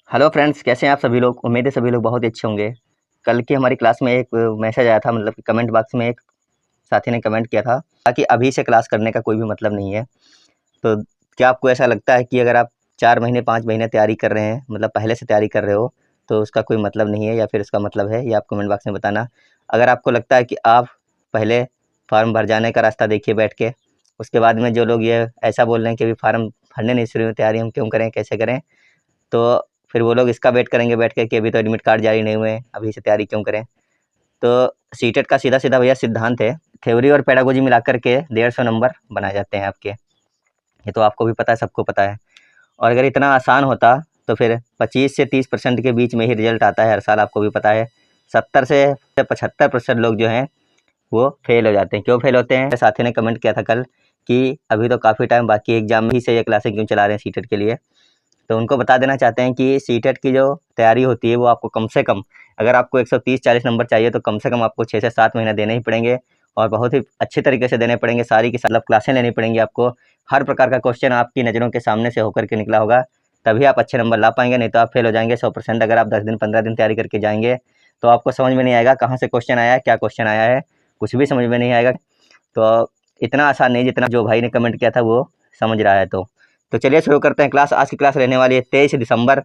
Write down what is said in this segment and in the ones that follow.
Hello friends, कैसे हैं आप सभी लोग। उम्मीद है सभी लोग बहुत ही अच्छे होंगे। कल की हमारी क्लास में एक मैसेज आया था, मतलब कि कमेंट बॉक्स में एक साथी ने कमेंट किया था कि अभी से क्लास करने का कोई भी मतलब नहीं है। तो क्या आपको ऐसा लगता है कि अगर आप 4 महीने 5 महीने तैयारी कर रहे हैं, मतलब पहले से तैयारी कर रहे हो, तो उसका कोई मतलब नहीं है, या फिर उसका मतलब है, ये आप कमेंट बॉक्स में बताना। अगर आपको लगता है कि आप पहले फॉर्म भर जाने का रास्ता देखिए बैठ के, उसके बाद में जो लोग ये ऐसा बोल रहे हैं कि अभी फॉर्म भरने नहीं शुरू हुए, तैयारी हम क्यों करें, कैसे करें, तो फिर वो लोग इसका वेट करेंगे बैठ के कि अभी तो एडमिट कार्ड जारी नहीं हुए हैं, अभी से तैयारी क्यों करें। तो सीटेट का सीधा सीधा भैया सिद्धांत है, थ्योरी और पेडागोजी मिलाकर के 150 नंबर बनाए जाते हैं आपके। ये तो आपको भी पता है, सबको पता है। और अगर इतना आसान होता तो फिर 25 से 30% के बीच में ही रिजल्ट आता है हर साल, आपको भी पता है। 70 से 75% लोग जो हैं वो फेल हो जाते हैं। क्यों फेल होते हैं? मेरे साथी ने कमेंट किया था कल कि अभी तो काफ़ी टाइम बाकी है एग्जाम, ही से ये क्लासें क्यों चला रहे हैं सीटेट के लिए। तो उनको बता देना चाहते हैं कि सीटेट की जो तैयारी होती है वो आपको कम से कम, अगर आपको 130-40 नंबर चाहिए तो कम से कम आपको 6 से 7 महीने देने ही पड़ेंगे, और बहुत ही अच्छे तरीके से देने पड़ेंगे। सारी की मतलब क्लासें लेनी पड़ेंगी आपको। हर प्रकार का क्वेश्चन आपकी नज़रों के सामने से होकर के निकला होगा, तभी आप अच्छे नंबर ला पाएंगे, नहीं तो आप फेल हो जाएंगे 100%। अगर आप 10 दिन 15 दिन तैयारी करके जाएंगे तो आपको समझ में नहीं आएगा कहाँ से क्वेश्चन आया है, क्या क्वेश्चन आया है, कुछ भी समझ में नहीं आएगा। तो इतना आसान नहीं जितना जो भाई ने कमेंट किया था वो समझ रहा है। तो चलिए शुरू करते हैं क्लास। आज की क्लास रहने वाली है 23 दिसंबर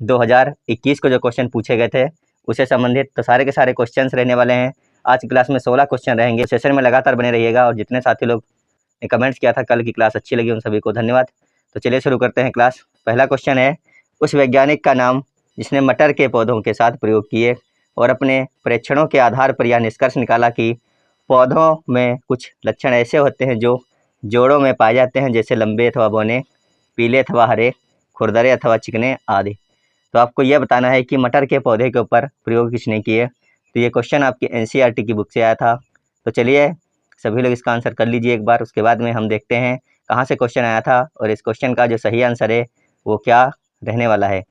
2021 को जो क्वेश्चन पूछे गए थे उससे संबंधित। तो सारे के सारे क्वेश्चंस रहने वाले हैं। आज की क्लास में 16 क्वेश्चन रहेंगे। सेशन में लगातार बने रहिएगा, और जितने साथी लोग ने कमेंट्स किया था कल की क्लास अच्छी लगी उन सभी को धन्यवाद। तो चलिए शुरू करते हैं क्लास। पहला क्वेश्चन है, उस वैज्ञानिक का नाम जिसने मटर के पौधों के साथ प्रयोग किए और अपने परीक्षणों के आधार पर यह निष्कर्ष निकाला कि पौधों में कुछ लक्षण ऐसे होते हैं जो जोड़ों में पाए जाते हैं, जैसे लंबे अथवा बौने, पीले अथवा हरे, खुरदरे अथवा चिकने आदि। तो आपको यह बताना है कि मटर के पौधे के ऊपर प्रयोग किसने किए। तो ये क्वेश्चन आपकी एनसीईआरटी की बुक से आया था। तो चलिए सभी लोग इसका आंसर कर लीजिए एक बार, उसके बाद में हम देखते हैं कहाँ से क्वेश्चन आया था और इस क्वेश्चन का जो सही आंसर है वो क्या रहने वाला है।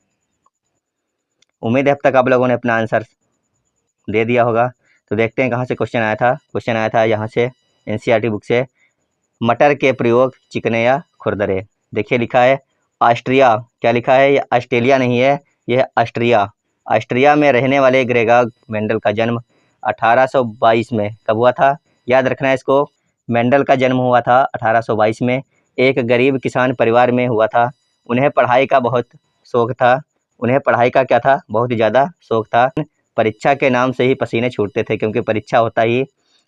उम्मीद है अब तक आप लोगों ने अपना आंसर दे दिया होगा। तो देखते हैं कहाँ से क्वेश्चन आया था। क्वेश्चन आया था यहाँ से, एनसीईआरटी बुक से, मटर के प्रयोग चिकने या खुरदरे। देखिए लिखा है ऑस्ट्रिया। क्या लिखा है? ये ऑस्ट्रेलिया नहीं है, यह है ऑस्ट्रिया। ऑस्ट्रिया में रहने वाले ग्रेगॉग मेंडल का जन्म 1822 में कब हुआ था? याद रखना है इसको। मेंडल का जन्म हुआ था 1822 में। एक गरीब किसान परिवार में हुआ था। उन्हें पढ़ाई का बहुत शौक था। उन्हें पढ़ाई का क्या था? बहुत ही ज़्यादा शौक था। परीक्षा के नाम से ही पसीने छूटते थे, क्योंकि परीक्षा होता ही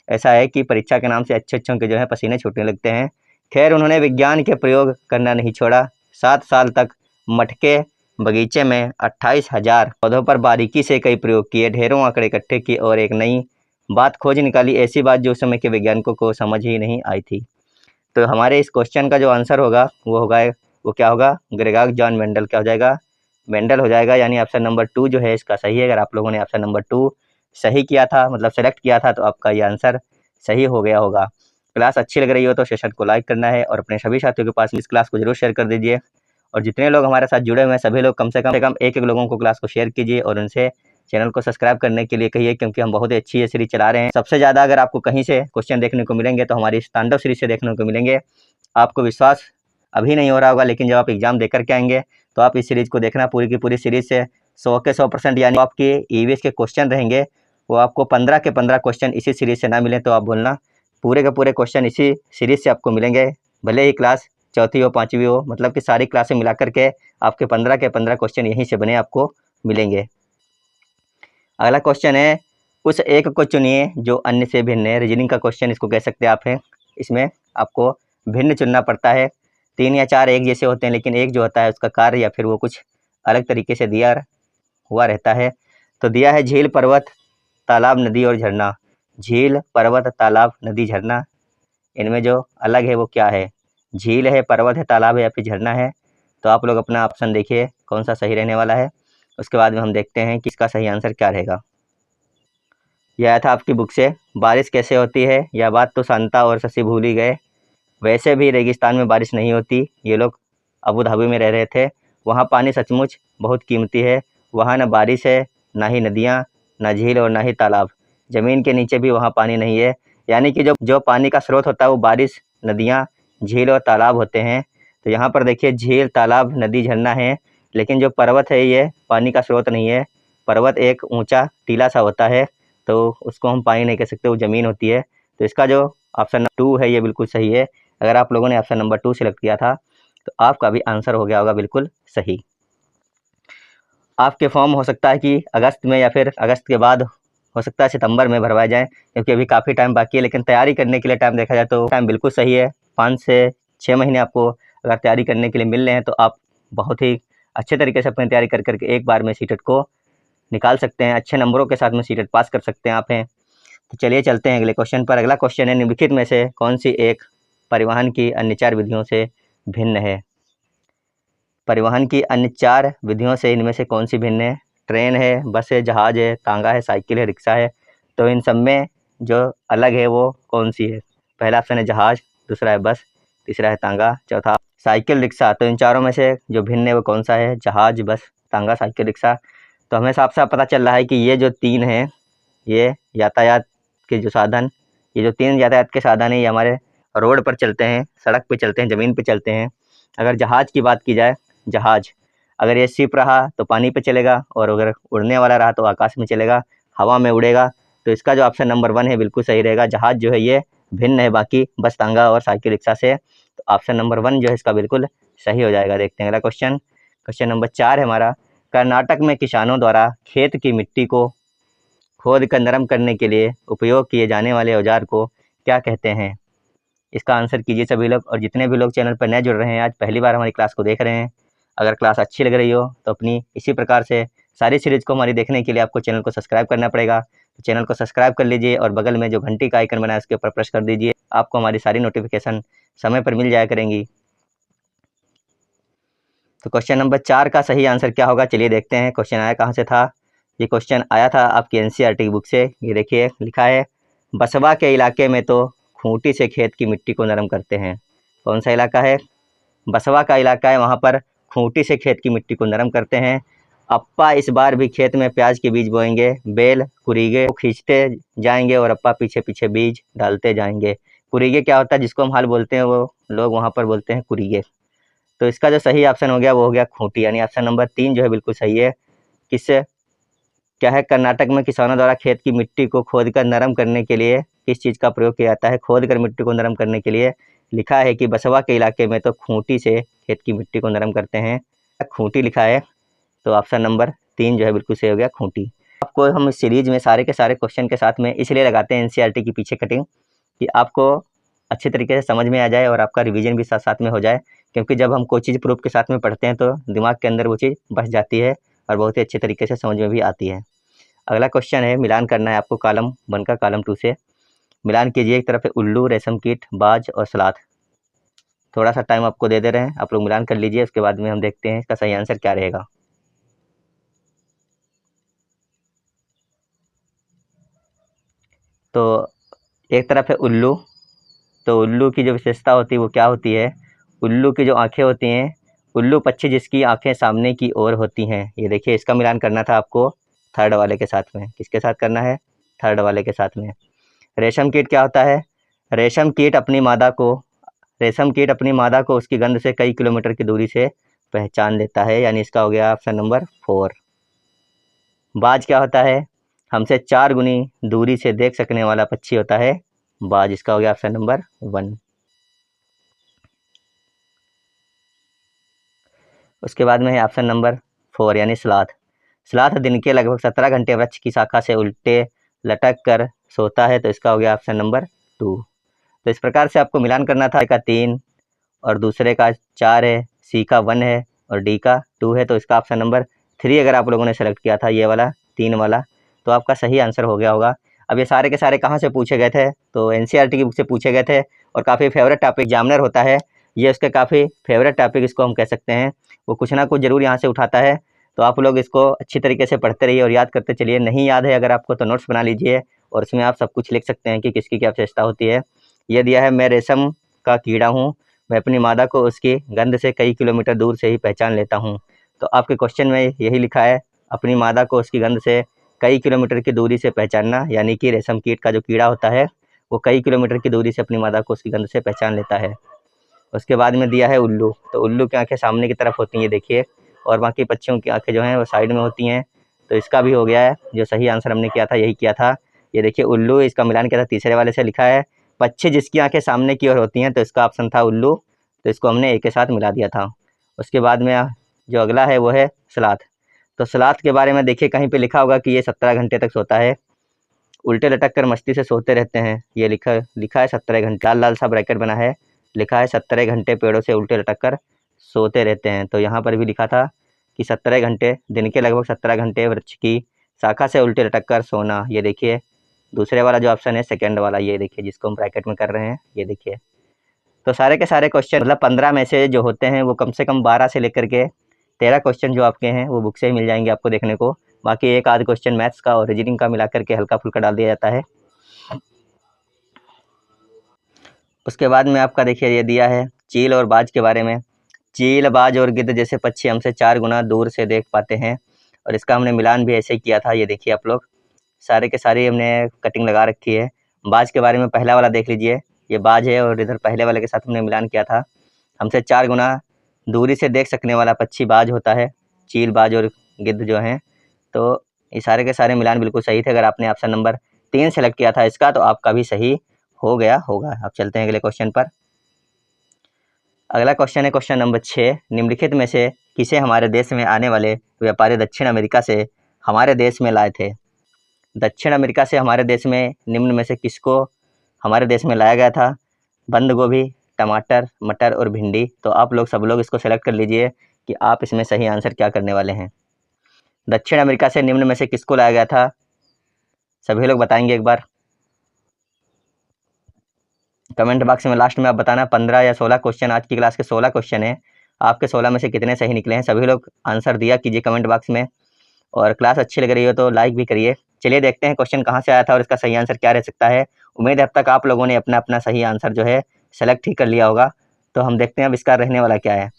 ऐसा है कि परीक्षा के नाम से अच्छे अच्छों के जो है पसीने छूटने लगते हैं। खैर उन्होंने विज्ञान के प्रयोग करना नहीं छोड़ा। 7 साल तक मटके बगीचे में 28,000 पौधों पर बारीकी से कई प्रयोग किए, ढेरों आंकड़े इकट्ठे किए और एक नई बात खोज निकाली, ऐसी बात जो उस समय के वैज्ञानिकों को समझ ही नहीं आई थी। तो हमारे इस क्वेश्चन का जो आंसर होगा वो होगा, वो क्या होगा? ग्रेगॉग जॉन मेंडल। क्या हो जाएगा? मेंडल हो जाएगा। यानी ऑप्शन नंबर 2 जो है इसका सही है। अगर आप लोगों ने ऑप्शन नंबर 2 सही किया था, मतलब सेलेक्ट किया था, तो आपका ये आंसर सही हो गया होगा। क्लास अच्छी लग रही हो तो सेशन को लाइक करना है और अपने सभी साथियों के पास इस क्लास को जरूर शेयर कर दीजिए। और जितने लोग हमारे साथ जुड़े हुए हैं सभी लोग कम से कम एक एक लोगों को क्लास को शेयर कीजिए और उनसे चैनल को सब्सक्राइब करने के लिए कहिए, क्योंकि हम बहुत ही अच्छी ये सीरीज चला रहे हैं। सबसे ज़्यादा अगर आपको कहीं से क्वेश्चन देखने को मिलेंगे तो हमारी इस तांडव सीरीज से देखने को मिलेंगे। आपको विश्वास अभी नहीं हो रहा होगा, लेकिन जब आप एग्जाम देकर के आएंगे तो आप इस सीरीज को देखना। पूरी की पूरी सीरीज से 100 के 100%, यानी आपके ईवीएस के क्वेश्चन रहेंगे वो आपको 15 के 15 क्वेश्चन इसी सीरीज से ना मिले तो आप बोलना, पूरे के पूरे क्वेश्चन इसी सीरीज से आपको मिलेंगे। भले ही क्लास चौथी हो पाँचवीं हो, मतलब कि सारी क्लासें मिला करके आपके 15 के 15 क्वेश्चन यहीं से बने आपको मिलेंगे। अगला क्वेश्चन है, उस एक को चुनिए जो अन्य से भिन्न है। रीजनिंग का क्वेश्चन इसको कह सकते हैं आप हैं। इसमें आपको भिन्न चुनना पड़ता है। 3 या 4 एक जैसे होते हैं, लेकिन एक जो होता है उसका कार्य या फिर वो कुछ अलग तरीके से दिया हुआ रहता है। तो दिया है झील, पर्वत, तालाब, नदी और झरना। झील, पर्वत, तालाब, नदी, झरना, इनमें जो अलग है वो क्या है? झील है, पर्वत है, तालाब है या फिर झरना है? तो आप लोग अपना ऑप्शन देखिए कौन सा सही रहने वाला है। उसके बाद में हम देखते हैं कि इसका सही आंसर क्या रहेगा। यह आया था आपकी बुक से। बारिश कैसे होती है? यह बात तो शांता और शशि भूल ही गए। वैसे भी रेगिस्तान में बारिश नहीं होती। ये लोग अबू धाबी में रह रहे थे। वहाँ पानी सचमुच बहुत कीमती है। वहाँ न बारिश है, ना ही नदियाँ, ना झील और ना ही तालाब। ज़मीन के नीचे भी वहाँ पानी नहीं है। यानी कि जो पानी का स्रोत होता है वो बारिश, नदियाँ, झील और तालाब होते हैं। तो यहाँ पर देखिए झील, तालाब, नदी, झरना है, लेकिन जो पर्वत है ये पानी का स्रोत नहीं है। पर्वत एक ऊंचा टीला सा होता है, तो उसको हम पानी नहीं कह सकते, वो ज़मीन होती है। तो इसका जो ऑप्शन नंबर 2 है ये बिल्कुल सही है। अगर आप लोगों ने ऑप्शन नंबर 2 सिलेक्ट किया था तो आपका भी आंसर हो गया होगा बिल्कुल सही। आपके फॉर्म हो सकता है कि अगस्त में या फिर अगस्त के बाद हो सकता है सितंबर में भरवाए जाएँ, क्योंकि अभी काफ़ी टाइम बाकी है। लेकिन तैयारी करने के लिए टाइम देखा जाए तो टाइम बिल्कुल सही है। 5 से 6 महीने आपको अगर तैयारी करने के लिए मिल रहे हैं तो आप बहुत ही अच्छे तरीके से अपनी तैयारी कर के एक बार में सीटेट को निकाल सकते हैं। अच्छे नंबरों के साथ में सीटेट पास कर सकते हैं आप हैं। तो चलिए चलते हैं अगले क्वेश्चन पर। अगला क्वेश्चन है, निम्नलिखित में से कौन सी एक परिवहन की अन्य 4 विधियों से भिन्न है? परिवहन की अन्य 4 विधियों से इनमें से कौन सी भिन्न है? ट्रेन है, बस है, जहाज है, तांगा है, साइकिल है, रिक्शा है। तो इन सब में जो अलग है वो कौन सी है? पहला ऑप्शन है जहाज, दूसरा है बस, तीसरा है तांगा, चौथा साइकिल, रिक्शा। तो इन चारों में से जो भिन्न है वो कौन सा है? जहाज, बस, तांगा, साइकिल, रिक्शा। तो हमें साफ साफ पता चल रहा है कि ये जो 3 हैं ये यातायात के जो साधन, ये जो 3 यातायात के साधन हैं ये हमारे रोड पर चलते हैं, सड़क पे चलते हैं, ज़मीन पे चलते हैं। अगर जहाज की बात की जाए, जहाज अगर ये शिप रहा तो पानी पे चलेगा, और अगर उड़ने वाला रहा तो आकाश में चलेगा, हवा में उड़ेगा। तो इसका जो ऑप्शन नंबर 1 है बिल्कुल सही रहेगा। जहाज जो है ये भिन्न है बाकी बस, तांगा और साइकिल, रिक्शा से। तो ऑप्शन नंबर 1 जो है इसका बिल्कुल सही हो जाएगा। देखते हैं अगला क्वेश्चन। क्वेश्चन नंबर 4 है हमारा, कर्नाटक में किसानों द्वारा खेत की मिट्टी को खोद कर नरम करने के लिए उपयोग किए जाने वाले औजार को क्या कहते हैं? इसका आंसर कीजिए सभी लोग। और जितने भी लोग चैनल पर नए जुड़ रहे हैं, आज पहली बार हमारी क्लास को देख रहे हैं, अगर क्लास अच्छी लग रही हो तो अपनी इसी प्रकार से सारी सीरीज़ को हमारी देखने के लिए आपको चैनल को सब्सक्राइब करना पड़ेगा। तो चैनल को सब्सक्राइब कर लीजिए और बगल में जो घंटी का आइकन बना है उसके ऊपर प्रेस कर दीजिए। आपको हमारी सारी नोटिफिकेशन समय पर मिल जाया करेंगी। तो क्वेश्चन नंबर 4 का सही आंसर क्या होगा, चलिए देखते हैं। क्वेश्चन आया कहाँ से था? ये क्वेश्चन आया था आपकी एनसीईआरटी बुक से। ये देखिए लिखा है, बसवा के इलाके में तो खूंटी से खेत की मिट्टी को नरम करते हैं। कौन सा इलाका है? बसवा का इलाका है, वहाँ पर खूंटी से खेत की मिट्टी को नरम करते हैं। अप्पा इस बार भी खेत में प्याज के बीज बोएंगे, बेल कुरीगे को खींचते जाएंगे और अप्पा पीछे पीछे बीज डालते जाएंगे। कुरीगे क्या होता है? जिसको हम हाल बोलते हैं वो लोग वहाँ पर बोलते हैं कुरीगे। तो इसका जो सही ऑप्शन हो गया वो हो गया खूंटी, यानी ऑप्शन नंबर 3 जो है बिल्कुल सही है। किससे क्या है? कर्नाटक में किसानों द्वारा खेत की मिट्टी को खोदकर नरम करने के लिए किस चीज़ का प्रयोग किया जाता है? खोदकर मिट्टी को नरम करने के लिए लिखा है कि बसवा के इलाके में तो खूंटी से खेत की मिट्टी को नरम करते हैं। खूंटी लिखा है, तो ऑप्शन नंबर 3 जो है बिल्कुल सही हो गया, खूंटी। आपको हम इस सीरीज में सारे के सारे क्वेश्चन के साथ में इसलिए लगाते हैं एनसीईआरटी की पीछे कटिंग, कि आपको अच्छे तरीके से समझ में आ जाए और आपका रिवीजन भी साथ साथ में हो जाए। क्योंकि जब हम कोई चीज़ प्रूफ के साथ में पढ़ते हैं तो दिमाग के अंदर वो चीज़ बस जाती है और बहुत ही अच्छे तरीके से समझ में भी आती है। अगला क्वेश्चन है, मिलान करना है आपको कॉलम 1 का कॉलम 2 से। मिलान कीजिए, एक तरफ है उल्लू, रेशम कीट, बाज और सलाथ। थोड़ा सा टाइम आपको दे रहे हैं, आप लोग मिलान कर लीजिए, उसके बाद में हम देखते हैं इसका सही आंसर क्या रहेगा। तो एक तरफ है उल्लू, तो उल्लू की जो विशेषता होती है वो क्या होती है? उल्लू की जो आँखें होती हैं, उल्लू पक्षी जिसकी आँखें सामने की ओर होती हैं। ये देखिए, इसका मिलान करना था आपको थर्ड वाले के साथ में। किसके साथ करना है? थर्ड वाले के साथ में। रेशम कीट क्या होता है? रेशम कीट अपनी मादा को रेशम कीट अपनी मादा को उसकी गंध से कई किलोमीटर की दूरी से पहचान लेता है, यानी इसका हो गया ऑप्शन नंबर 4। बाज क्या होता है? हमसे 4 गुनी दूरी से देख सकने वाला पक्षी होता है बाज, इसका हो गया ऑप्शन नंबर 1। उसके बाद में है ऑप्शन नंबर 4 यानी सलाथ। सलाथ दिन के लगभग 17 घंटे वृक्ष की शाखा से उल्टे लटक कर सोता है, तो इसका हो गया ऑप्शन नंबर 2। तो इस प्रकार से आपको मिलान करना था। का 3 और दूसरे का 4 है, सी का 1 है और डी का 2 है। तो इसका ऑप्शन नंबर 3 अगर आप लोगों ने सेलेक्ट किया था, ये वाला 3 वाला, तो आपका सही आंसर हो गया होगा। अब ये सारे के सारे कहाँ से पूछे गए थे? तो एनसीईआरटी की बुक से पूछे गए थे, और काफ़ी फेवरेट टॉपिक एग्जामिनर होता है, ये उसके काफ़ी फेवरेट टॉपिक इसको हम कह सकते हैं। वो कुछ ना कुछ ज़रूर यहाँ से उठाता है। तो आप लोग इसको अच्छी तरीके से पढ़ते रहिए और याद करते चलिए। नहीं याद है अगर आपको तो नोट्स बना लीजिए, और उसमें आप सब कुछ लिख सकते हैं कि किसकी क्या विशेषता होती है। ये दिया है, मैं रेशम का कीड़ा हूँ, मैं अपनी मादा को उसकी गंध से कई किलोमीटर दूर से ही पहचान लेता हूँ। तो आपके क्वेश्चन में यही लिखा है, अपनी मादा को उसकी गंध से कई किलोमीटर की दूरी से पहचानना, यानी कि रेशम कीट का जो कीड़ा होता है वो कई किलोमीटर की दूरी से अपनी मादा को उसकी गंध से पहचान लेता है। उसके बाद में दिया है उल्लू, तो उल्लू की आंखें सामने की तरफ होती हैं, देखिए और बाकी पक्षियों की आँखें जो हैं वो साइड में होती हैं। तो इसका भी हो गया है, जो सही आंसर हमने किया था यही किया था। ये देखिए उल्लू, इसका मिलान किया था तीसरे वाले से। लिखा है पक्षी जिसकी आँखें सामने की ओर होती हैं, तो इसका ऑप्शन था उल्लू, तो इसको हमने ए के साथ मिला दिया था। उसके बाद में जो अगला है वो है सलाथ। तो सलाथ के बारे में देखिए कहीं पे लिखा होगा कि ये 17 घंटे तक सोता है, उल्टे लटक कर मस्ती से सोते रहते हैं। ये लिखा है 17 घंटे, लाल लाल सा ब्रैकेट बना है, लिखा है 17 घंटे पेड़ों से उल्टे लटक कर सोते रहते हैं। तो यहाँ पर भी लिखा था कि 17 घंटे, दिन के लगभग 17 घंटे वृक्ष की शाखा से उल्टे लटक कर सोना। ये देखिए दूसरे वाला जो ऑप्शन है सेकंड वाला, ये देखिए जिसको हम ब्रैकेट में कर रहे हैं, ये देखिए। तो सारे के सारे क्वेश्चन मतलब 15 में से जो होते हैं वो कम से कम 12 से लेकर के 13 क्वेश्चन जो आपके हैं वो बुक से ही मिल जाएंगे आपको देखने को। बाकी एक आध क्वेश्चन मैथ्स का और रीजनिंग का मिला करके हल्का फुल्का डाल दिया जाता है। उसके बाद में आपका देखिए ये दिया है चील और बाज के बारे में। चील, बाज और गिद्ध जैसे पक्षी हमसे 4 गुना दूर से देख पाते हैं, और इसका हमने मिलान भी ऐसे ही किया था। ये देखिए आप लोग सारे के सारे हमने कटिंग लगा रखी है। बाज के बारे में पहला वाला देख लीजिए, ये बाज है और इधर पहले वाले के साथ हमने मिलान किया था। हमसे 4 गुना दूरी से देख सकने वाला पक्षी बाज होता है, चील, बाज और गिद्ध जो हैं। तो ये सारे के सारे मिलान बिल्कुल सही थे। अगर आपने ऑप्शन नंबर 3 सेलेक्ट किया था इसका, तो आपका भी सही हो गया होगा। अब चलते हैं अगले क्वेश्चन पर। अगला क्वेश्चन है क्वेश्चन नंबर 6। निम्नलिखित में से किसे हमारे देश में आने वाले व्यापारी दक्षिण अमेरिका से हमारे देश में लाए थे? दक्षिण अमेरिका से हमारे देश में निम्न में से किसको हमारे देश में लाया गया था? बंद गोभी, टमाटर, मटर और भिंडी। तो आप लोग सब लोग इसको सेलेक्ट कर लीजिए कि आप इसमें सही आंसर क्या करने वाले हैं। दक्षिण अमेरिका से निम्न में से किसको लाया गया था? सभी लोग बताएंगे एक बार कमेंट बॉक्स में। लास्ट में आप बताना 15 या 16 क्वेश्चन, आज की क्लास के 16 क्वेश्चन हैं, आपके 16 में से कितने सही निकले हैं। सभी लोग आंसर दिया कीजिए कमेंट बॉक्स में, और क्लास अच्छी लग रही हो तो लाइक भी करिए। चलिए देखते हैं क्वेश्चन कहाँ से आया था और इसका सही आंसर क्या रह सकता है। उम्मीद है अब तक आप लोगों ने अपना अपना सही आंसर जो है सेलेक्ट ही कर लिया होगा। तो हम देखते हैं अब इसका रहने वाला क्या है।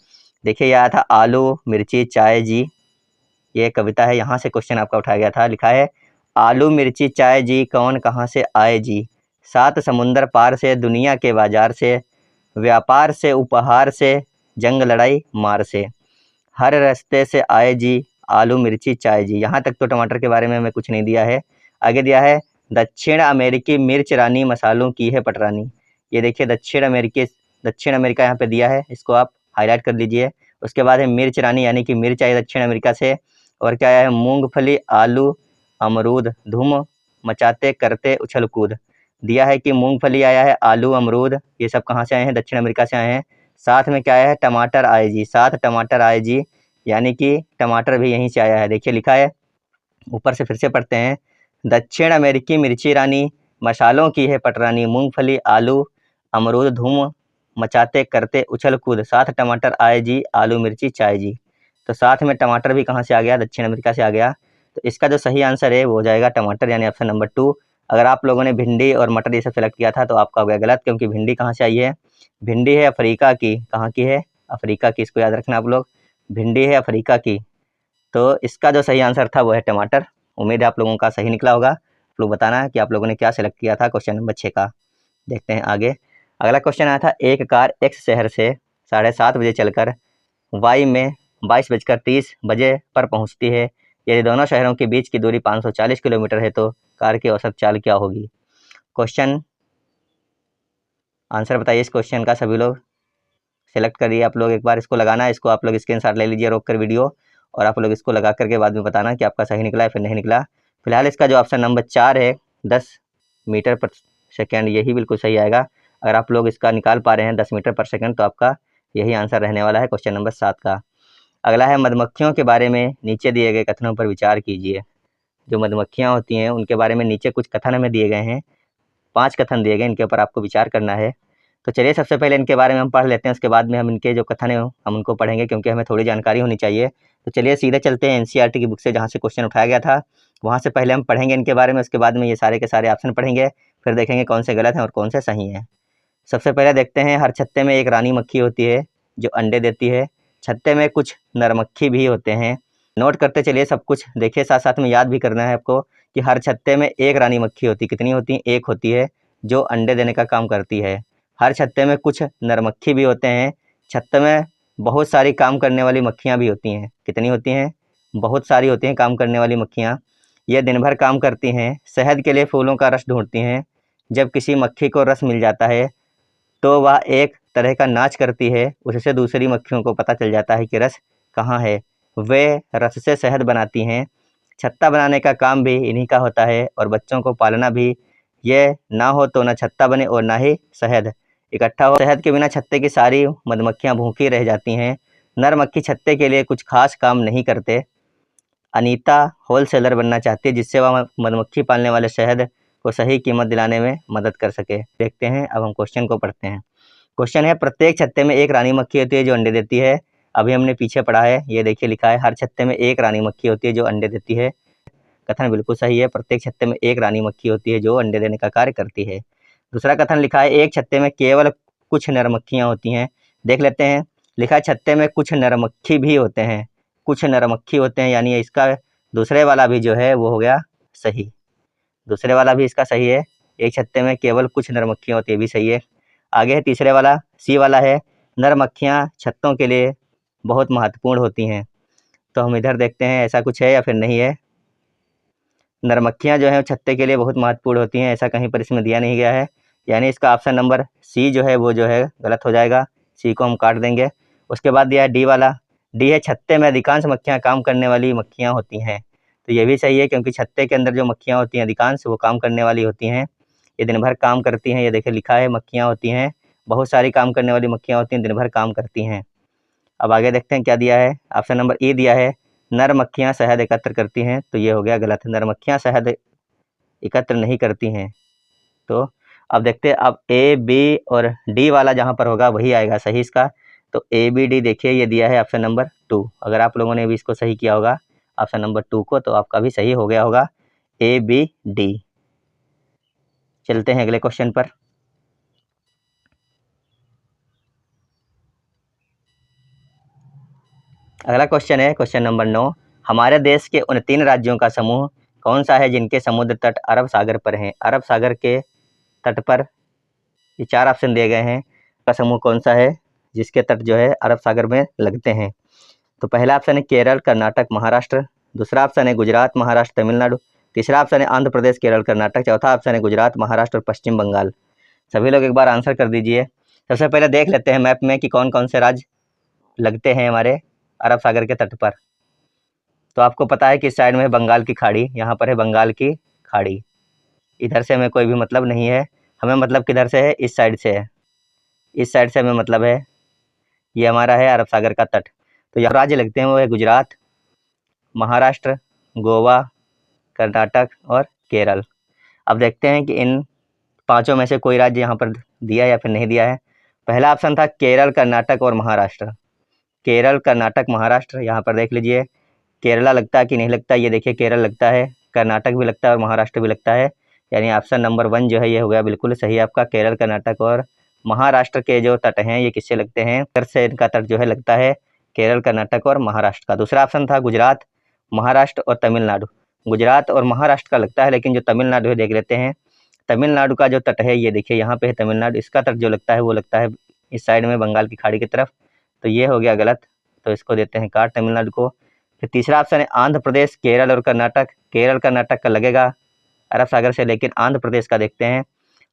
देखिए ये आया था आलू मिर्ची चाय जी, ये कविता है, यहाँ से क्वेश्चन आपका उठाया गया था। लिखा है आलू मिर्ची चाय जी कौन कहाँ से आए जी, 7 समुंदर पार से दुनिया के बाजार से, व्यापार से उपहार से जंग लड़ाई मार से, हर रास्ते से आए जी आलू मिर्ची चाय जी। यहाँ तक तो टमाटर के बारे में हमें कुछ नहीं दिया है। आगे दिया है दक्षिण अमेरिकी मिर्च रानी मसालों की है पटरानी। ये देखिए दक्षिण अमेरिका यहाँ पे दिया है, इसको आप हाईलाइट कर लीजिए। उसके बाद है मिर्च रानी यानी कि मिर्च आई दक्षिण अमेरिका से। और क्या है मूंगफली, आलू, अमरूद धूम मचाते करते उछल कूद। दिया है कि मूंगफली आया है, आलू, अमरूद ये सब कहाँ से आए हैं? दक्षिण अमेरिका से आए हैं। साथ में क्या आया है? टमाटर आए जी, 7 टमाटर आए जी, यानी कि टमाटर भी यहीं से आया है। देखिए लिखा है, ऊपर से फिर से पढ़ते हैं, दक्षिण अमेरिकी मिर्ची रानी मसालों की है पटरानी, मूंगफली, आलू, अमरूद धूम मचाते करते उछल कूद, 7 टमाटर आए जी, आलू मिर्ची चाय जी। तो साथ में टमाटर भी कहाँ से आ गया? दक्षिण अमेरिका से आ गया। तो इसका जो सही आंसर है वो हो जाएगा टमाटर, यानी ऑप्शन नंबर 2। अगर आप लोगों ने भिंडी और मटर ये सब सेलेक्ट किया था तो आपका हो गया गलत, क्योंकि भिंडी कहाँ से आई है? भिंडी है अफ्रीका की। कहाँ की है? अफ्रीका की, इसको याद रखना आप लोग, भिंडी है अफ्रीका की। तो इसका जो सही आंसर था वो है टमाटर। उम्मीद है आप लोगों का सही निकला होगा। आप लोग बताना कि आप लोगों ने क्या सेलेक्ट किया था क्वेश्चन नंबर 6 का। देखते हैं आगे। अगला क्वेश्चन आया था, एक कार एक्स शहर से 7:30 बजे चलकर वाई में 22:30 बजे पर पहुंचती है। यदि दोनों शहरों के बीच की दूरी 540 किलोमीटर है तो कार की औसत चाल क्या होगी? क्वेश्चन आंसर बताइए इस क्वेश्चन का। सभी लोग सेलेक्ट करिए, आप लोग एक बार इसको लगाना है, इसको आप लोग स्क्रीनशॉट ले लीजिए रोक कर वीडियो, और आप लोग इसको लगा करके बाद में बताना कि आपका सही निकला है फिर नहीं निकला। फिलहाल इसका जो ऑप्शन नंबर 4 है 10 मीटर पर सेकेंड, यही बिल्कुल सही आएगा। अगर आप लोग इसका निकाल पा रहे हैं 10 मीटर पर सेकेंड, तो आपका यही आंसर रहने वाला है क्वेश्चन नंबर 7 का। अगला है मधुमक्खियों के बारे में नीचे दिए गए कथनों पर विचार कीजिए। जो मधुमक्खियाँ होती हैं उनके बारे में नीचे कुछ कथन हमें दिए गए हैं, 5 कथन दिए गए, इनके ऊपर आपको विचार करना है। तो चलिए सबसे पहले इनके बारे में हम पढ़ लेते हैं, उसके बाद में हम इनके जो कथन है हम उनको पढ़ेंगे, क्योंकि हमें थोड़ी जानकारी होनी चाहिए। तो चलिए सीधे चलते हैं एनसीईआरटी की बुक से, जहाँ से क्वेश्चन उठाया गया था वहाँ से पहले हम पढ़ेंगे इनके बारे में, उसके बाद में ये सारे के सारे ऑप्शन पढ़ेंगे, फिर देखेंगे कौन से गलत हैं और कौन से सही हैं। सबसे पहले देखते हैं, हर छत्ते में एक रानी मक्खी होती है जो अंडे देती है। छत्ते में कुछ नरमक्खी भी होते हैं। नोट करते चलिए सब कुछ, देखिए साथ साथ में याद भी करना है आपको कि हर छत्ते में एक रानी मक्खी होती, कितनी होती है? एक होती है, जो अंडे देने का काम करती है। हर छत्ते में कुछ नरमक्खी भी होते हैं। छत्ते में बहुत सारी काम करने वाली मक्खियाँ भी होती हैं। कितनी होती हैं? बहुत सारी होती हैं काम करने वाली मक्खियाँ। ये दिन भर काम करती हैं, शहद के लिए फूलों का रस ढूंढती हैं। जब किसी मक्खी को रस मिल जाता है तो वह एक तरह का नाच करती है, उससे दूसरी मक्खियों को पता चल जाता है कि रस कहाँ है। वे रस से शहद बनाती हैं। छत्ता बनाने का काम भी इन्हीं का होता है और बच्चों को पालना भी। ये ना हो तो न छत्ता बने और ना ही शहद इकट्ठा हो। शहद के बिना छत्ते की सारी मधुमक्खियाँ भूखी रह जाती हैं। नर मक्खी छत्ते के लिए कुछ खास काम नहीं करते। अनीता होलसेलर बनना चाहती है, जिससे वह मधुमक्खी पालने वाले शहद को सही कीमत दिलाने में मदद कर सके। देखते हैं, अब हम क्वेश्चन को पढ़ते हैं। क्वेश्चन है, प्रत्येक छत्ते में एक रानी मक्खी होती है जो अंडे देती है। अभी हमने पीछे पढ़ा है, ये देखिए लिखा है, हर छत्ते में एक रानी मक्खी होती है जो अंडे देती है। कथन बिल्कुल सही है, प्रत्येक छत्ते में एक रानी मक्खी होती है जो अंडे देने का कार्य करती है। दूसरा कथन लिखा है, एक छत्ते में केवल कुछ नर मक्खियाँ होती हैं। देख लेते हैं, लिखा है छत्ते में कुछ नर मक्खी भी होते हैं। कुछ नर मक्खी होते हैं, यानी इसका दूसरे वाला भी जो है वो हो गया सही। दूसरे वाला भी इसका सही है, एक छत्ते में केवल कुछ नर मक्खियाँ होती है, भी सही है। आगे है तीसरे वाला, सी वाला है, नर मक्खियाँ छत्तों के लिए बहुत महत्वपूर्ण होती हैं। तो हम इधर देखते हैं ऐसा कुछ है या फिर नहीं है। नर मक्खियाँ जो हैं छत्ते के लिए बहुत महत्वपूर्ण होती हैं, ऐसा कहीं पर इसमें दिया नहीं गया है, यानी इसका ऑप्शन नंबर सी जो है वो जो है गलत हो जाएगा। सी को हम काट देंगे। उसके बाद दिया है डी वाला, डी है, छत्ते में अधिकांश मक्खियाँ काम करने वाली मक्खियाँ होती हैं। तो ये भी सही है, क्योंकि छत्ते के अंदर जो मक्खियाँ होती हैं अधिकांश वो काम करने वाली होती हैं। ये दिन भर काम करती हैं, ये देखिए लिखा है मक्खियाँ होती हैं, बहुत सारी काम करने वाली मक्खियाँ होती हैं, दिन भर काम करती हैं। अब आगे देखते हैं क्या दिया है। ऑप्शन नंबर ए दिया है, नर मक्खियाँ शहद एकत्र करती हैं। तो ये हो गया गलत, नर मक्खियाँ शहद एकत्र नहीं करती हैं। तो अब देखते हैं, अब ए बी और डी वाला जहाँ पर होगा वही आएगा सही इसका। तो ए बी डी देखिए ये दिया है ऑप्शन नंबर 2। अगर आप लोगों ने भी इसको सही किया होगा ऑप्शन नंबर 2 को, तो आपका भी सही हो गया होगा ए बी डी। चलते हैं अगले क्वेश्चन पर। अगला क्वेश्चन है क्वेश्चन नंबर 9। हमारे देश के उन 3 राज्यों का समूह कौन सा है जिनके समुद्र तट अरब सागर पर हैं? अरब सागर के तट पर ये 4 ऑप्शन दिए गए हैं, का समूह कौन सा है जिसके तट जो है अरब सागर में लगते हैं? तो पहला ऑप्शन है केरल, कर्नाटक, महाराष्ट्र। दूसरा ऑप्शन है गुजरात, महाराष्ट्र, तमिलनाडु। तीसरा ऑप्शन है आंध्र प्रदेश, केरल, कर्नाटक। चौथा ऑप्शन है गुजरात, महाराष्ट्र और पश्चिम बंगाल। सभी लोग एक बार आंसर कर दीजिए। सबसे पहले देख लेते हैं मैप में कि कौन कौन से राज्य लगते हैं हमारे अरब सागर के तट पर। तो आपको पता है कि इस साइड में है बंगाल की खाड़ी, यहाँ पर है बंगाल की खाड़ी। इधर से हमें कोई भी मतलब नहीं है, हमें मतलब किधर से है? इस साइड से है, इस साइड से हमें मतलब है, ये हमारा है अरब सागर का तट। तो यहाँ राज्य लगते हैं वो है गुजरात, महाराष्ट्र, गोवा, कर्नाटक और केरल। अब देखते हैं कि इन पांचों में से कोई राज्य यहाँ पर दिया या फिर नहीं दिया है। पहला ऑप्शन था केरल, कर्नाटक और महाराष्ट्र। केरल, कर्नाटक, महाराष्ट्र, यहाँ पर देख लीजिए केरला लगता है कि नहीं लगता। ये देखिए केरल लगता है, कर्नाटक भी लगता है और महाराष्ट्र भी लगता है, यानी ऑप्शन नंबर 1 जो है ये हो गया बिल्कुल सही आपका। केरल, कर्नाटक और महाराष्ट्र के जो तट हैं ये किससे लगते हैं? इधर से इनका तट जो है लगता है केरल, कर्नाटक और महाराष्ट्र का। दूसरा ऑप्शन था गुजरात, महाराष्ट्र और तमिलनाडु। गुजरात और महाराष्ट्र का लगता है, लेकिन जो तमिलनाडु है देख लेते हैं। तमिलनाडु का जो तट है ये देखिए यहाँ पे है तमिलनाडु, इसका तट जो लगता है वो लगता है इस साइड में बंगाल की खाड़ी की तरफ। तो ये हो गया गलत, तो इसको देते हैं काट तमिलनाडु को। फिर तीसरा ऑप्शन है आंध्र प्रदेश, केरल और कर्नाटक। केरल, कर्नाटक का लगेगा अरब सागर से, लेकिन आंध्र प्रदेश का देखते हैं।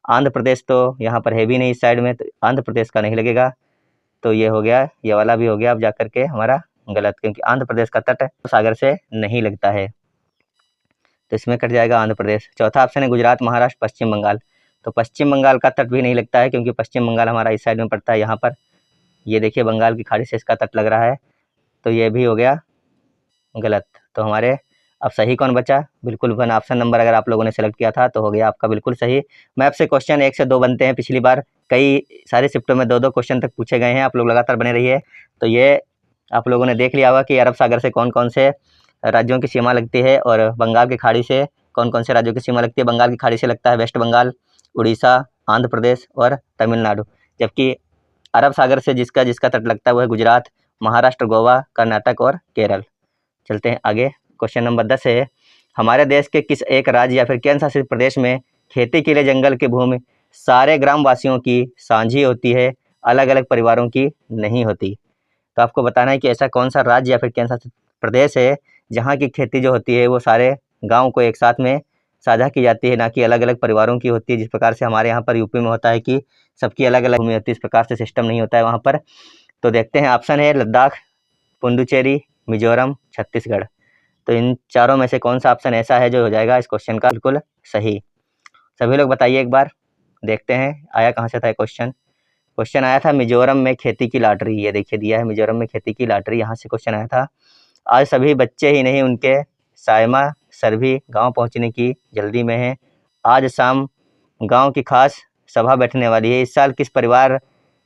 आंध्र प्रदेश तो यहाँ पर है भी नहीं इस साइड में, तो आंध्र प्रदेश का नहीं लगेगा। तो ये हो गया, ये वाला भी हो गया अब जा करके हमारा गलत, क्योंकि आंध्र प्रदेश का तट सागर से नहीं लगता है, तो इसमें कट जाएगा आंध्र प्रदेश। चौथा ऑप्शन है गुजरात, महाराष्ट्र, पश्चिम बंगाल। तो पश्चिम बंगाल का तट भी नहीं लगता है, क्योंकि पश्चिम बंगाल हमारा इस साइड में पड़ता है, यहाँ पर ये देखिए बंगाल की खाड़ी से इसका तट लग रहा है, तो ये भी हो गया गलत। तो हमारे अब सही कौन बचा? बिल्कुल 1 ऑप्शन नंबर अगर आप लोगों ने सेलेक्ट किया था तो हो गया आपका बिल्कुल सही। मैप से क्वेश्चन 1 से 2 बनते हैं, पिछली बार कई सारे शिफ्टों में 2-2 क्वेश्चन तक पूछे गए हैं, आप लोग लगातार बने रहिए। तो ये आप लोगों ने देख लिया होगा कि अरब सागर से कौन कौन से राज्यों की सीमा लगती है और बंगाल की खाड़ी से कौन कौन से राज्यों की सीमा लगती है। बंगाल की खाड़ी से लगता है वेस्ट बंगाल, उड़ीसा, आंध्र प्रदेश और तमिलनाडु, जबकि अरब सागर से जिसका जिसका तट लगता है वो है गुजरात, महाराष्ट्र, गोवा, कर्नाटक और केरल। चलते हैं आगे। क्वेश्चन नंबर 10 है, हमारे देश के किस एक राज्य या फिर केंद्र शासित प्रदेश में खेती के लिए जंगल की भूमि सारे ग्रामवासियों की साझी होती है, अलग अलग परिवारों की नहीं होती? तो आपको बताना है कि ऐसा कौन सा राज्य या फिर कौन सा प्रदेश है जहाँ की खेती जो होती है वो सारे गाँव को एक साथ में साझा की जाती है, ना कि अलग अलग परिवारों की होती है, जिस प्रकार से हमारे यहाँ पर यूपी में होता है कि सबकी अलग अलग भूमि होती है। इस प्रकार से सिस्टम नहीं होता है वहाँ पर। तो देखते हैं, ऑप्शन है लद्दाख, पुडुचेरी, मिजोरम, छत्तीसगढ़। तो इन चारों में से कौन सा ऑप्शन ऐसा है जो हो जाएगा इस क्वेश्चन का बिल्कुल सही। सभी लोग बताइए एक बार, देखते हैं आया कहाँ से था क्वेश्चन। क्वेश्चन आया था मिजोरम में खेती की लॉटरी, ये देखिए दिया है मिजोरम में खेती की लॉटरी, यहाँ से क्वेश्चन आया था। आज सभी बच्चे ही नहीं उनके सायमा सर भी गाँव पहुँचने की जल्दी में है। आज शाम गाँव की खास सभा बैठने वाली है। इस साल किस परिवार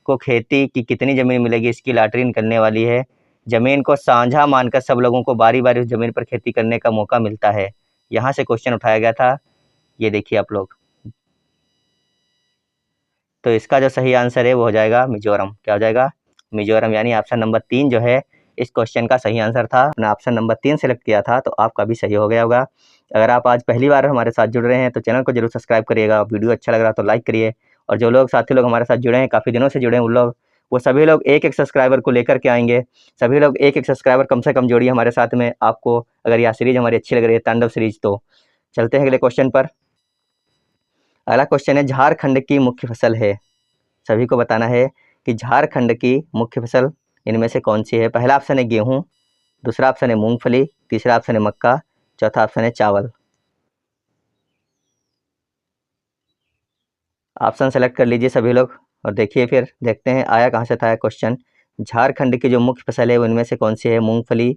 को खेती की कितनी ज़मीन मिलेगी, इसकी लॉटरी निकलने वाली है। ज़मीन को साझा मानकर सब लोगों को बारी बारी उस ज़मीन पर खेती करने का मौका मिलता है। यहाँ से क्वेश्चन उठाया गया था, ये देखिए आप लोग। तो इसका जो सही आंसर है वो हो जाएगा मिजोरम। क्या हो जाएगा? मिजोरम, यानी ऑप्शन नंबर 3 जो है इस क्वेश्चन का सही आंसर था। अपना ऑप्शन नंबर 3 सेलेक्ट किया था तो आपका भी सही हो गया होगा। अगर आप आज पहली बार हमारे साथ जुड़ रहे हैं तो चैनल को जरूर सब्सक्राइब करिएगा। वीडियो अच्छा लग रहा तो लाइक करिए, और जो लोग साथी लोग हमारे साथ जुड़े हैं, काफ़ी दिनों से जुड़े हैं, उन लोग वो सभी लोग एक एक सब्सक्राइबर को लेकर के आएंगे। सभी लोग एक एक सब्सक्राइबर कम से कम जोड़िए हमारे साथ में। आपको अगर यह सीरीज हमारी अच्छी लग रही है, तांडव सीरीज, तो चलते हैं अगले क्वेश्चन पर। अगला क्वेश्चन है झारखंड की मुख्य फसल है। सभी को बताना है कि झारखंड की मुख्य फसल इनमें से कौन सी है। पहला ऑप्शन है गेहूं, दूसरा ऑप्शन है मूंगफली, तीसरा ऑप्शन है मक्का, चौथा ऑप्शन है चावल। ऑप्शन सेलेक्ट कर लीजिए सभी लोग, और देखिए फिर देखते हैं आया कहाँ से था क्वेश्चन। झारखंड की जो मुख्य फसल है वो इनमें से कौन सी है। मूंगफली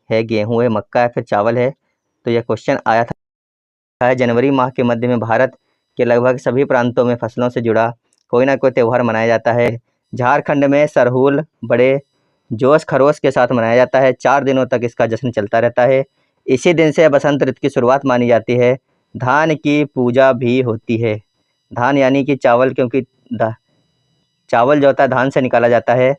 है, गेहूं है, मक्का है, फिर चावल है। तो यह क्वेश्चन आया था जनवरी माह के मध्य में। भारत के लगभग सभी प्रांतों में फसलों से जुड़ा कोई ना कोई त्यौहार मनाया जाता है। झारखंड में सरहुल बड़े जोश खरोश के साथ मनाया जाता है। 4 दिनों तक इसका जश्न चलता रहता है। इसी दिन से बसंत ऋतु की शुरुआत मानी जाती है। धान की पूजा भी होती है। धान यानी कि चावल, क्योंकि चावल जो होता है धान से निकाला जाता है।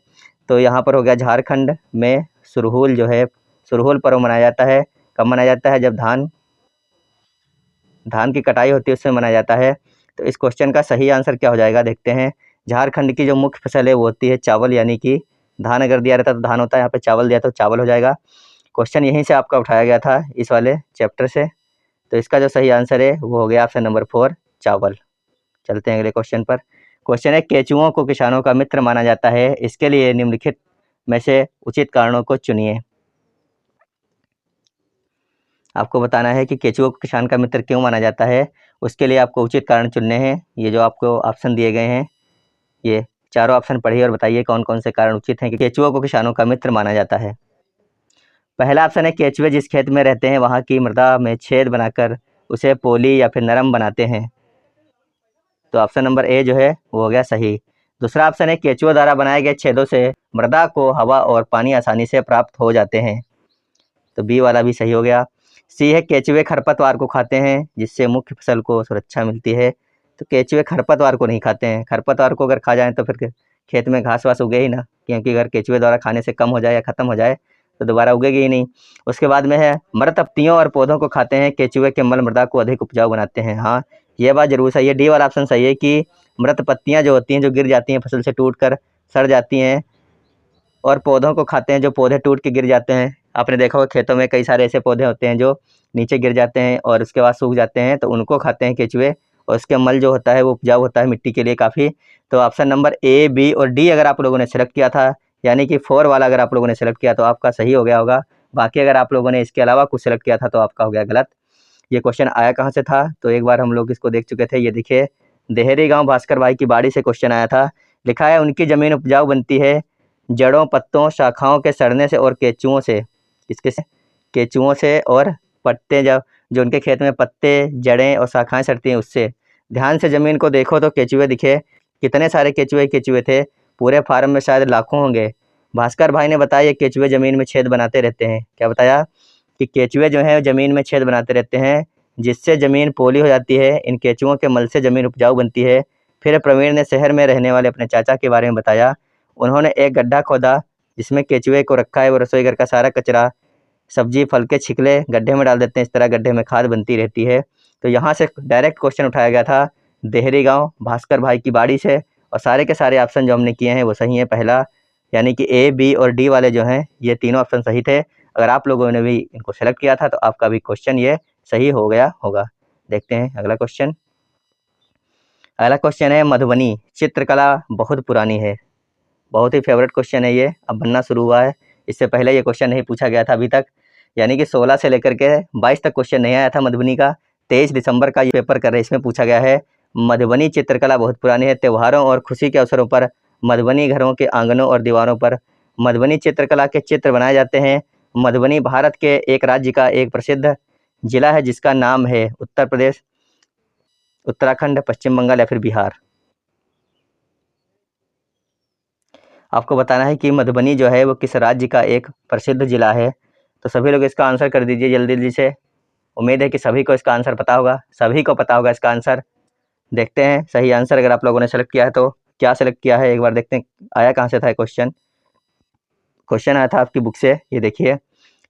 तो यहाँ पर हो गया झारखंड में सुरहुल जो है, सुरहुल पर्व मनाया जाता है। कब मनाया जाता है? जब धान की कटाई होती है उसमें मनाया जाता है। तो इस क्वेश्चन का सही आंसर क्या हो जाएगा, देखते हैं। झारखंड की जो मुख्य फसल है वो होती है चावल, यानी कि धान अगर दिया रहता तो धान होता है, यहाँ पे चावल दिया तो चावल हो जाएगा। क्वेश्चन यहीं से आपका उठाया गया था, इस वाले चैप्टर से। तो इसका जो सही आंसर है वो हो गया ऑप्शन नंबर 4 चावल। चलते हैं अगले क्वेश्चन पर। क्वेश्चन है केचुओं को किसानों का मित्र माना जाता है, इसके लिए निम्नलिखित में से उचित कारणों को चुनिए। आपको बताना है कि केचुओं को किसान का मित्र क्यों माना जाता है, उसके लिए आपको उचित कारण चुनने हैं। ये जो आपको ऑप्शन दिए गए हैं, ये चारों ऑप्शन पढ़िए और बताइए कौन कौन से कारण उचित हैं कि केचुओं को किसानों का मित्र माना जाता है। पहला ऑप्शन है केचुए जिस खेत में रहते हैं वहाँ की मृदा में छेद बनाकर उसे पोली या फिर नरम बनाते हैं। तो ऑप्शन नंबर ए जो है वो हो गया सही। दूसरा ऑप्शन है केचुओं द्वारा बनाए गए छेदों से मृदा को हवा और पानी आसानी से प्राप्त हो जाते हैं। तो बी वाला भी सही हो गया। सी है केचुए खरपतवार को खाते हैं जिससे मुख्य फसल को सुरक्षा मिलती है। तो केचुए खरपतवार को नहीं खाते हैं। खरपतवार को अगर खा जाए तो फिर खेत में घास वास उगे ही ना, क्योंकि अगर केचुए द्वारा खाने से कम हो जाए या ख़त्म हो जाए तो दोबारा उगेगी ही नहीं। उसके बाद में है मृत पत्तियों और पौधों को खाते हैं। केचुए के मल मृदा को अधिक उपजाऊ बनाते हैं। हाँ, ये बात जरूर सही है। डी वाला ऑप्शन सही है कि मृत पत्तियाँ जो होती हैं, जो गिर जाती हैं फसल से टूट कर सड़ जाती हैं, और पौधों को खाते हैं, जो पौधे टूट के गिर जाते हैं। आपने देखा होगा खेतों में कई सारे ऐसे पौधे होते हैं जो नीचे गिर जाते हैं और उसके बाद सूख जाते हैं, तो उनको खाते हैं केचुए, और उसके मल जो होता है वो उपजाऊ होता है मिट्टी के लिए काफ़ी। तो ऑप्शन नंबर ए, बी और डी अगर आप लोगों ने सेलेक्ट किया था, यानी कि 4 वाला अगर आप लोगों ने सेलेक्ट किया तो आपका सही हो गया होगा। बाकी अगर आप लोगों ने इसके अलावा कुछ सेलेक्ट किया था तो आपका हो गया गलत। ये क्वेश्चन आया कहाँ से था, तो एक बार हम लोग इसको देख चुके थे। ये देखिए, देहरी गाँव भास्कर भाई की बाड़ी से क्वेश्चन आया था। लिखा है उनकी ज़मीन उपजाऊ बनती है जड़ों, पत्तों, शाखाओं के सड़ने से और केचुओं से। किसके से? केचुओं से। और पत्ते जब जो उनके खेत में पत्ते, जड़ें और शाखाएं सड़ती हैं उससे। ध्यान से ज़मीन को देखो तो केचुए दिखे। कितने सारे केचुए केचुए थे, पूरे फार्म में शायद लाखों होंगे। भास्कर भाई ने बताया ये केचुए ज़मीन में छेद बनाते रहते हैं। क्या बताया? कि केचुए जो हैं ज़मीन में छेद बनाते रहते हैं, जिससे ज़मीन पोली हो जाती है। इन केचुओं के मल से ज़मीन उपजाऊ बनती है। फिर प्रवीण ने शहर में रहने वाले अपने चाचा के बारे में बताया। उन्होंने एक गड्ढा खोदा जिसमें केचुए को रखा है। वो रसोई घर का सारा कचरा, सब्जी, फल के छिकले गड्ढे में डाल देते हैं। इस तरह गड्ढे में खाद बनती रहती है। तो यहाँ से डायरेक्ट क्वेश्चन उठाया गया था देहरी गांव भास्कर भाई की बाड़ी से, और सारे के सारे ऑप्शन जो हमने किए हैं वो सही है। पहला, यानी कि ए, बी और डी वाले जो हैं ये तीनों ऑप्शन सही थे। अगर आप लोगों ने भी इनको सेलेक्ट किया था तो आपका भी क्वेश्चन ये सही हो गया होगा। देखते हैं अगला क्वेश्चन। अगला क्वेश्चन है मधुबनी चित्रकला बहुत पुरानी है। बहुत ही फेवरेट क्वेश्चन है ये, अब बनना शुरू हुआ है। इससे पहले ये क्वेश्चन नहीं पूछा गया था अभी तक, यानी कि 16 से लेकर के 22 तक क्वेश्चन नहीं आया था मधुबनी का। 23 दिसंबर का ये पेपर कर रहे, इसमें पूछा गया है मधुबनी चित्रकला बहुत पुरानी है। त्योहारों और खुशी के अवसरों पर मधुबनी घरों के आंगनों और दीवारों पर मधुबनी चित्रकला के चित्र बनाए जाते हैं। मधुबनी भारत के एक राज्य का एक प्रसिद्ध जिला है जिसका नाम है उत्तर प्रदेश, उत्तराखंड, पश्चिम बंगाल या फिर बिहार। आपको बताना है कि मधुबनी जो है वो किस राज्य का एक प्रसिद्ध जिला है। तो सभी लोग इसका आंसर कर दीजिए जल्दी जल्दी से। उम्मीद है कि सभी को इसका आंसर पता होगा, सभी को पता होगा इसका आंसर। देखते हैं सही आंसर अगर आप लोगों ने सेलेक्ट किया है तो क्या सेलेक्ट किया है, एक बार देखते हैं आया कहाँ से था क्वेश्चन। क्वेश्चन आया था आपकी बुक से, ये देखिए।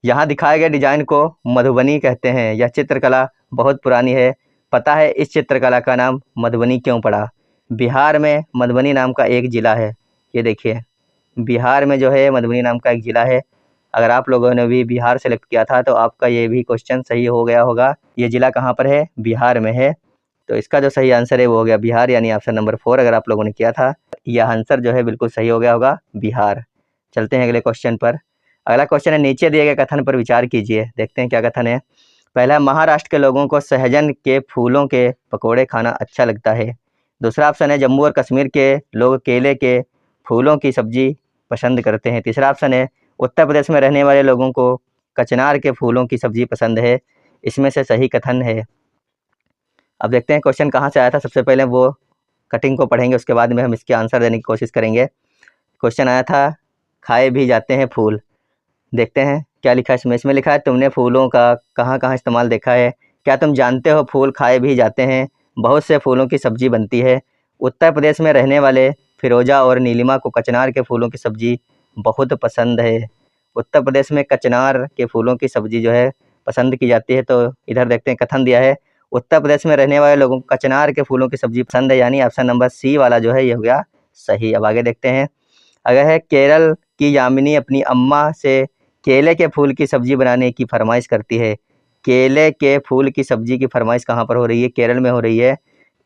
यहाँ दिखाए गए डिजाइन को मधुबनी कहते हैं। यह चित्रकला बहुत पुरानी है। पता है इस चित्रकला का नाम मधुबनी क्यों पड़ा? बिहार में मधुबनी नाम का एक जिला है। ये देखिए बिहार में जो है मधुबनी नाम का एक ज़िला है। अगर आप लोगों ने भी बिहार सेलेक्ट किया था तो आपका ये भी क्वेश्चन सही हो गया होगा। ये ज़िला कहाँ पर है? बिहार में है। तो इसका जो सही आंसर है वो हो गया बिहार, यानी ऑप्शन नंबर 4 अगर आप लोगों ने किया था यह आंसर जो है बिल्कुल सही हो गया होगा, बिहार। चलते हैं अगले क्वेश्चन पर। अगला क्वेश्चन है नीचे दिए गए कथन पर विचार कीजिए। देखते हैं क्या कथन है। पहला, महाराष्ट्र के लोगों को सहजन के फूलों के पकौड़े खाना अच्छा लगता है। दूसरा ऑप्शन है जम्मू और कश्मीर के लोग केले के फूलों की सब्जी पसंद करते हैं। तीसरा ऑप्शन है उत्तर प्रदेश में रहने वाले लोगों को कचनार के फूलों की सब्जी पसंद है। इसमें से सही कथन है। अब देखते हैं क्वेश्चन कहाँ से आया था। सबसे पहले वो कटिंग को पढ़ेंगे, उसके बाद में हम इसके आंसर देने की कोशिश करेंगे। क्वेश्चन आया था खाए भी जाते हैं फूल। देखते हैं क्या लिखा है इसमें। इसमें लिखा है तुमने फूलों का कहाँ कहाँ इस्तेमाल देखा है? क्या तुम जानते हो फूल खाए भी जाते हैं? बहुत से फूलों की सब्जी बनती है। उत्तर प्रदेश में रहने वाले फिरोजा और नीलिमा को कचनार के फूलों की सब्जी बहुत पसंद है। उत्तर प्रदेश में कचनार के फूलों की सब्जी जो है पसंद की जाती है। तो इधर देखते हैं कथन दिया है उत्तर प्रदेश में रहने वाले लोगों को कचनार के फूलों की सब्जी पसंद है, यानी ऑप्शन नंबर सी वाला जो है ये हो गया सही। अब आगे देखते हैं। अगर है केरल की यामिनी अपनी अम्मा से केले के फूल की सब्जी बनाने की फरमाइश करती है। केले के फूल की सब्जी की फरमाइश कहाँ पर हो रही है? केरल में हो रही है।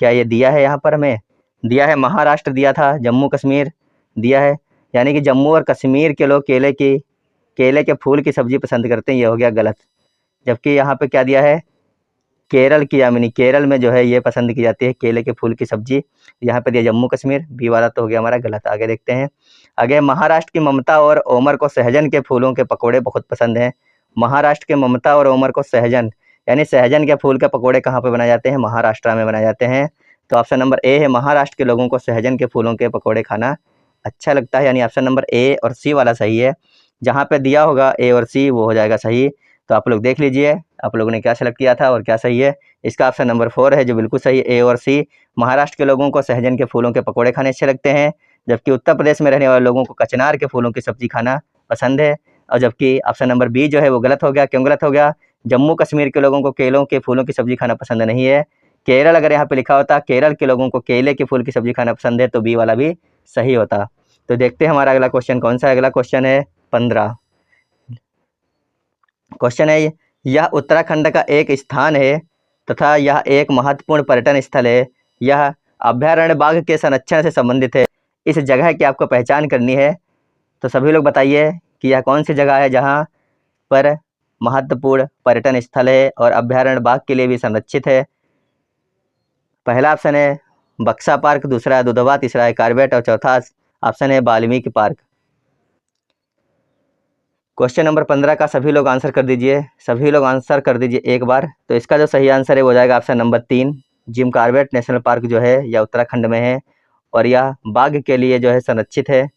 क्या ये दिया है यहाँ पर हमें? दिया है महाराष्ट्र दिया था, जम्मू कश्मीर दिया है, यानी कि जम्मू और कश्मीर के लोग केले के फूल की सब्जी पसंद करते हैं, ये हो गया गलत। जबकि यहाँ पे क्या दिया है? केरल की यामिनी, केरल में जो है ये पसंद की जाती है केले के फूल की सब्जी। यहाँ पे दिया जम्मू कश्मीर, बी वाला तो हो गया हमारा गलत। आगे देखते हैं। आगे महाराष्ट्र की ममता और ओमर को सहजन के फूलों के पकौड़े बहुत पसंद हैं। महाराष्ट्र के ममता और ओमर को सहजन यानी सहजन के फूल के पकौड़े कहाँ पे बनाए जाते हैं? महाराष्ट्र में बनाए जाते हैं। तो ऑप्शन नंबर ए है महाराष्ट्र के लोगों को सहजन के फूलों के पकौड़े खाना अच्छा लगता है, यानी ऑप्शन नंबर ए और सी वाला सही है। जहाँ पे दिया होगा ए और सी वो हो जाएगा सही। तो आप लोग देख लीजिए आप लोगों ने क्या सेलेक्ट किया था और क्या सही है। इसका ऑप्शन नंबर 4 है जो बिल्कुल सही, ए और सी। महाराष्ट्र के लोगों को सहजन के फूलों के पकौड़े खाने अच्छे लगते हैं, जबकि उत्तर प्रदेश में रहने वाले लोगों को कचनार के फूलों की सब्जी खाना पसंद है। और जबकि ऑप्शन नंबर बी जो है वो गलत हो गया। क्यों गलत हो गया? जम्मू कश्मीर के लोगों को केलों के फूलों की सब्जी खाना पसंद नहीं है। केरल अगर यहाँ पे लिखा होता केरल के लोगों को केले के फूल की सब्जी खाना पसंद है तो बी वाला भी सही होता। तो देखते हैं हमारा अगला क्वेश्चन कौन सा है। अगला क्वेश्चन है 15। क्वेश्चन है यह उत्तराखंड का एक स्थान है तथा यह एक महत्वपूर्ण पर्यटन स्थल है। यह अभ्यारण्य बाघ के संरक्षण से संबंधित है। इस जगह की आपको पहचान करनी है। तो सभी लोग बताइए कि यह कौन सी जगह है जहाँ पर महत्वपूर्ण पर्यटन स्थल है और अभ्यारण्य बाघ के लिए भी संरक्षित है। पहला ऑप्शन है बक्सा पार्क, दूसरा है दुधवा, तीसरा है कार्बेट और चौथा ऑप्शन है वाल्मीकि पार्क। क्वेश्चन नंबर 15 का सभी लोग आंसर कर दीजिए, सभी लोग आंसर कर दीजिए एक बार। तो इसका जो सही आंसर है वो जाएगा option number 3, Jim Corbett national park जो है यह उत्तराखंड में है और यह बाघ के लिए जो है संरक्षित है।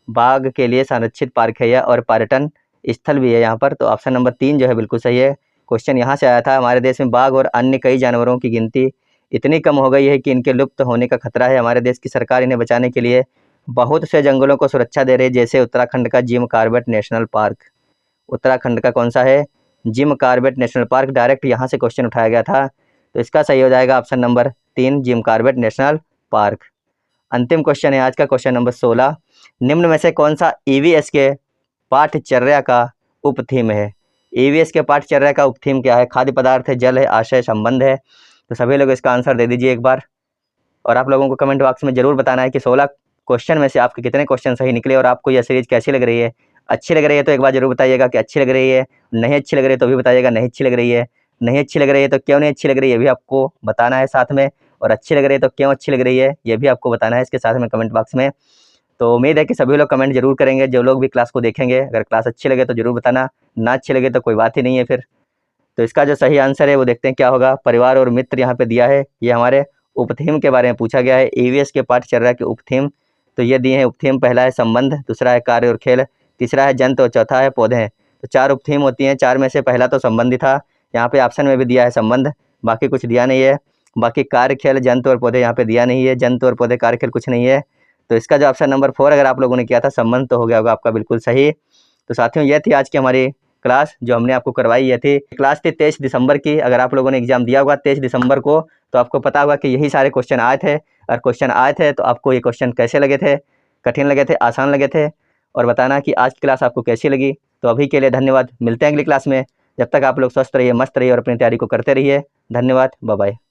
बाघ के लिए संरक्षित पार्क है यह और पर्यटन स्थल भी है यहाँ पर। तो ऑप्शन नंबर 3 जो है बिल्कुल सही है। क्वेश्चन यहाँ से आया था हमारे देश में बाघ और अन्य कई जानवरों की गिनती इतनी कम हो गई है कि इनके लुप्त होने का खतरा है। हमारे देश की सरकार इन्हें बचाने के लिए बहुत से जंगलों को सुरक्षा दे रही है, जैसे उत्तराखंड का Jim Corbett national park. Uttarakhand का कौन सा है? Jim Corbett national park. Direct यहाँ से क्वेश्चन उठाया गया था। तो इसका सही हो जाएगा option number 3, Jim Corbett national park. अंतिम क्वेश्चन है आज का, क्वेश्चन नंबर 16। निम्न में से कौन सा ईवीएस के पाठचर्या का उपथीम है? ईवीएस के पाठचर्या का उपथीम क्या है? खाद्य पदार्थ है, जल है, आशय, संबंध है। तो सभी लोग इसका आंसर दे दीजिए एक बार। और आप लोगों को कमेंट बॉक्स में जरूर बताना है कि 16 क्वेश्चन में से आपके कितने क्वेश्चन सही निकले और आपको यह सीरीज कैसी लग रही है। अच्छी लग रही है तो एक बार जरूर बताइएगा कि अच्छी लग रही है। नहीं अच्छी लग रही है तो भी बताइएगा नहीं अच्छी लग रही है। नहीं अच्छी लग रही है तो क्यों नहीं अच्छी लग रही है ये भी आपको बताना है साथ में। और अच्छी लग रही है तो क्यों अच्छी लग रही है ये भी आपको बताना है इसके साथ में कमेंट बॉक्स में। तो उम्मीद है कि सभी लोग कमेंट जरूर करेंगे, जो लोग भी क्लास को देखेंगे। अगर क्लास अच्छी लगे तो जरूर बताना, ना अच्छी लगे तो कोई बात ही नहीं है फिर। तो इसका जो सही आंसर है वो देखते हैं क्या होगा। परिवार और मित्र यहाँ पे दिया है, ये हमारे उपथीम के बारे में पूछा गया है, ईवीएस के पाठचर्या के उपथीम। तो ये दिए हैं उपथीम, पहला है संबंध, दूसरा है कार्य और खेल, तीसरा है जंतु और चौथा है पौधे हैं। तो 4 उपथीम होती हैं, 4 में से पहला तो संबंधी था। यहाँ पे ऑप्शन में भी दिया है संबंध, बाकी कुछ दिया नहीं है। बाकी कार्य, खेल, जंतु और पौधे यहाँ पे दिया नहीं है। जंतु और पौधे, कार्य, खेल कुछ नहीं है। तो इसका जो ऑप्शन नंबर 4 अगर आप लोगों ने किया था संबंध, तो हो गया होगा आपका बिल्कुल सही। तो साथियों ये थी आज की हमारी क्लास जो हमने आपको करवाई। ये थी क्लास थी 23 दिसंबर की। अगर आप लोगों ने एग्जाम दिया होगा 23 दिसंबर को तो आपको पता होगा कि यही सारे क्वेश्चन आए थे। और क्वेश्चन आए थे तो आपको ये क्वेश्चन कैसे लगे थे, कठिन लगे थे, आसान लगे थे, और बताना कि आज की क्लास आपको कैसी लगी। तो अभी के लिए धन्यवाद, मिलते हैं अगली क्लास में। जब तक आप लोग स्वस्थ रहिए, मस्त रहिए और अपनी तैयारी को करते रहिए। धन्यवाद, बाय बाय।